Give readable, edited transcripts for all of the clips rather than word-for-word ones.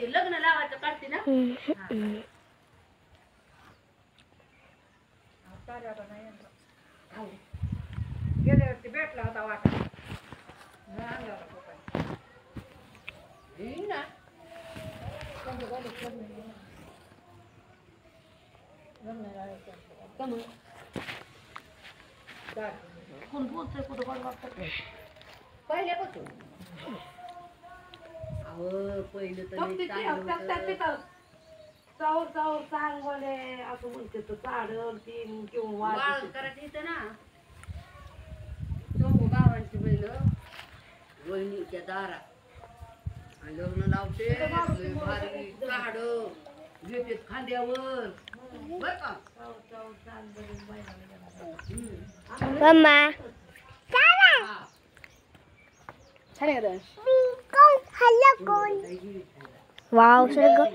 लग्न लावायचं काढते ना गेल्यावरती भेटला होता वाटा कोण बोलतोय कुठं कोण वाटत पहिल्यापासून पहिलं तर चावर चावर चांगले असं म्हणते तर चाडल तीन किंवा वाढ करायचं इथं ना चौघ गावांची बैल वहिनीच्या दारात लग्न लावते भारी झाड घेते खांद्यावर बर का मम्मा वाव सगळं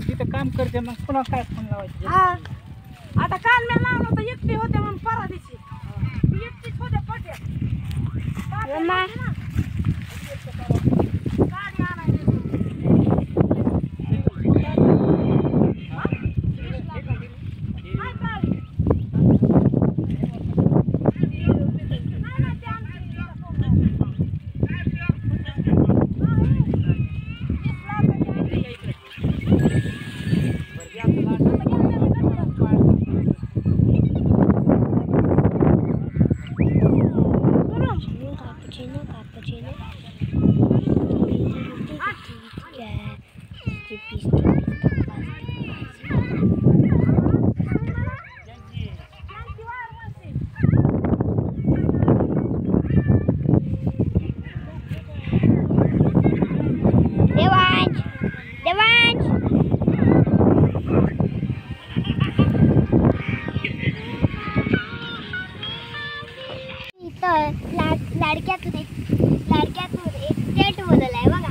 तिथं काम करते मग पुन्हा काय फोन लावायचे आता काल मी लावलं तर एकटी होते म्हणून परादीची एकटीच होते पट्या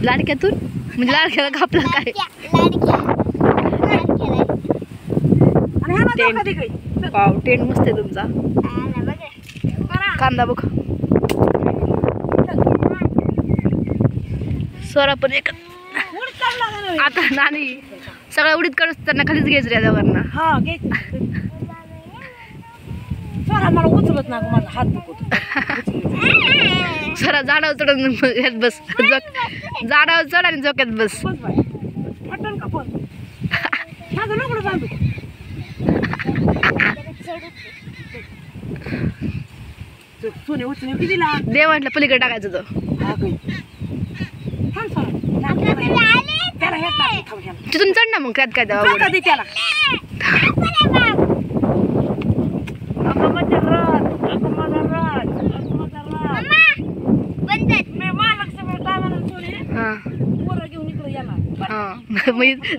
लाडक्यातून म्हणजे लाडक्याला कापला काय वाव टेंट मस्त आहे तुमचा कांदा बघ स्वरा पण एक आता नानी सगळ्या उडीत काढून त्यांना खालीच घ्यायचं रे दोघांना मला उचलत ना माझा हात दुखत स्वरा झाडावर चढून बस झाडावर चढ आणि झोक्यात बस देवांतल्या पलीकडे टाकायचं तो तिथून चढ ना मग त्यात काय त्याला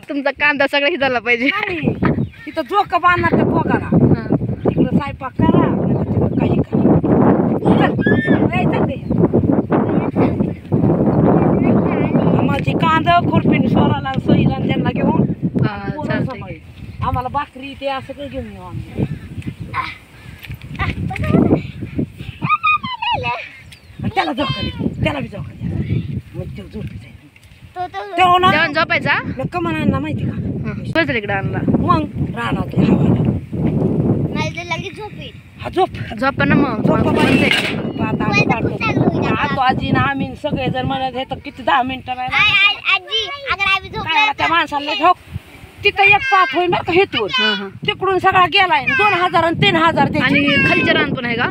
तुमचा कांदा सगळा ही झाला पाहिजे तिथं झोका बांधणार त्या भोगाला तिकडं स्वयंपाक करा तिकडं काही करा माझी कांदा खुरपीने स्वराला सोयीला त्यांना घेऊन आम्हाला भाकरी ते असं काही घेऊन येऊ आम्ही त्याला झोका त्याला बी झोका द्या मग तो झोपी जाईल झोपायचा कमान आणला माहिती का इकडे आणला मग रानातल्या हवाला लगेच झोपेल हा झोप झोपा ना मग झोप बाबा. म्हणते. आता आम्ही काढतो. आतो आजी ना आम्ही सगळे जर म्हणत हे तर किती 10 मिनिटं राहिला त्या माणसाला झोप तिथं एक पाच होईल बरं का हेतून हां हां तिकडून सगळा गेलाय 2000 आणि 3000 द्यायचे. आणि खालच्या रान पण आहे का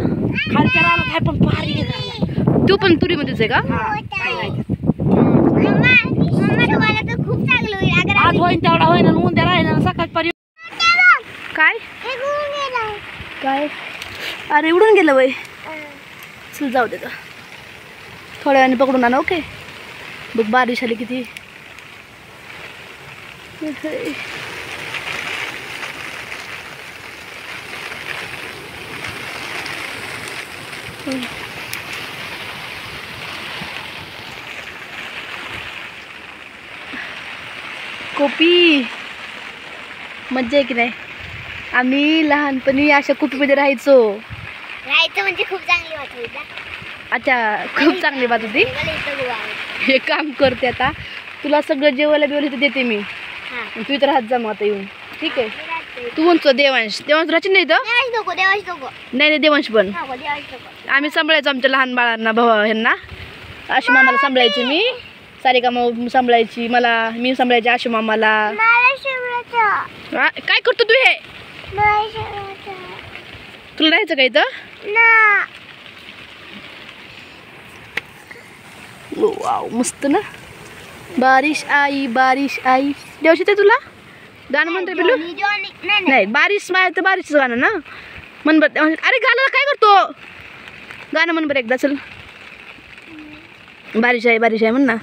खालच्या रानात आहे पण भारी येणार तू पण तुरीमध्येच आहे का आज होईन तेवढा होईन आणि उद्या राहील सकाळपर्यंत. काय काय अरे उडून गेलं वय चल जाऊ दे थोड्या वेळाने पकडून आणा ओके बघ बारिश आली किती कोपी मज्जा आहे की नाही आम्ही लहानपणी अशा कुपीमध्ये राहायचो म्हणजे खूप चांगली वाटत अच्छा खूप चांगली बात होती हे काम करते आता तुला सगळं जेवायला बिवायला इथं देते मी तू इथं राहत जा मग आता येऊन ठीक आहे तू म्हणतो देवांश राहायची नाही तर नाही नाही देवांश पण आम्ही सांभाळायचो आमच्या लहान बाळांना भाऊ ह्यांना आशू मामाला सांभाळायची मी सारिका मामा सांभाळायची मला मी सांभाळायची आशू मामाला काय करतो तू हे तुला राहायचं का इथं वाव मस्त ना बारिश आई देवशी ते तुला गाणं म्हणते पिलू नाही बारिश माया तर बारिशचं गाणं ना म्हण बर अरे गाणं काय करतो गाणं म्हण बरं एकदा चल बारिश आहे म्हण ना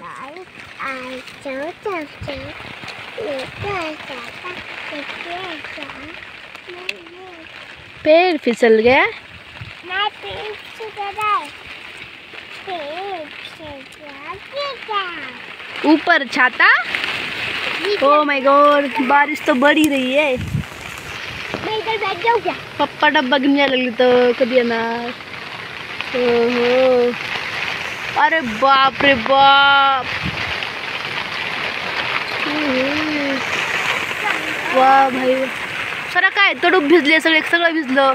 पैर फिसल गया ऊपर छाता ओ माय गॉड बारिश तो बढ़ ही रही है मैं इधर बैठ जाऊँ क्या पप्पा डब्बा घेऊन यायला लागली तर कधी येणार हो अरे बाप रे बाप वा भाई सरा काय तडूक भिजले सगळं भिजलं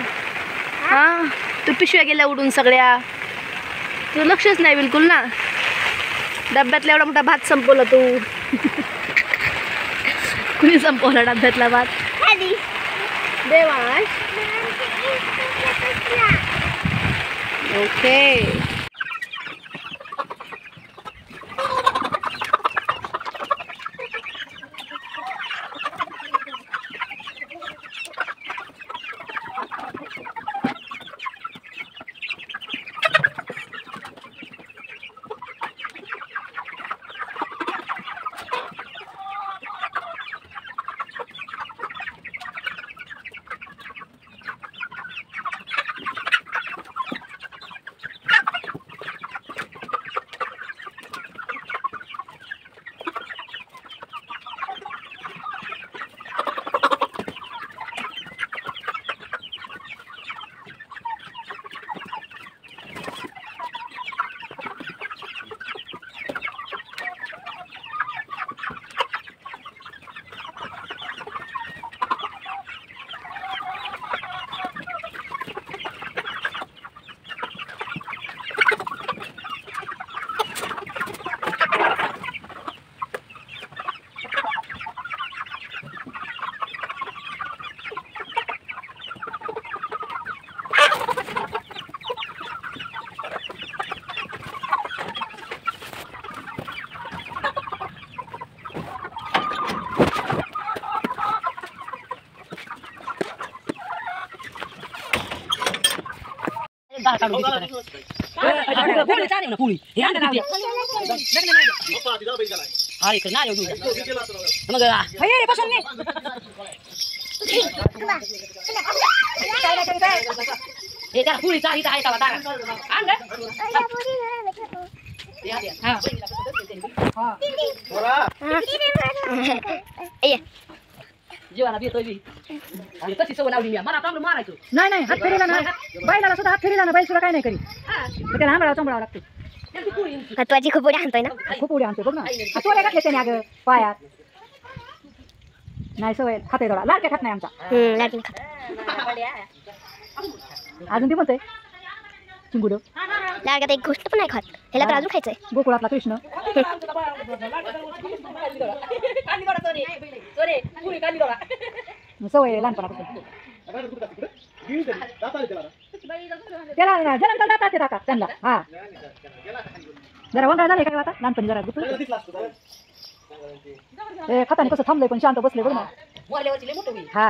हां तू पिशव्या गेल्या उडून सगळ्या तुझं लक्षच नाही बिलकुल ना डब्यातला एवढा मोठा भात संपवला तू कुणी संपवला डब्यातला भात देवांश ओके जीवाला बी येतोय आणि तशी सवय लावली मी मला चांगलं मारायचं नाही नाही हात फेरीला ना बैलाला सुद्धा हात फेरीला ना बैल सुद्धा काय नाही करी त्याला आंबळा सांभाळावं लागतं खतवाची खूप उड्या आणतोय ना खूप उड्या आणतोय बघ ना तोड्या घातले त्याने अगं पायात नाही सवय खाते थोडा लाडक्या खात नाही आमचा अजून ती म्हणते चिंगुड लाडक्यात एक गोष्ट पण नाही खात ह्याला तर अजून खायचंय. गोकुळातला कृष्ण सवय आहे लहानपणापासून. त्याला ना जन्मता जातात ते टाका त्यांना. हा जरा वंगाळ झाले काय आता लहानपणी जरा खाताने कसं थांबलंय पण शांत बसले बघ ना. हा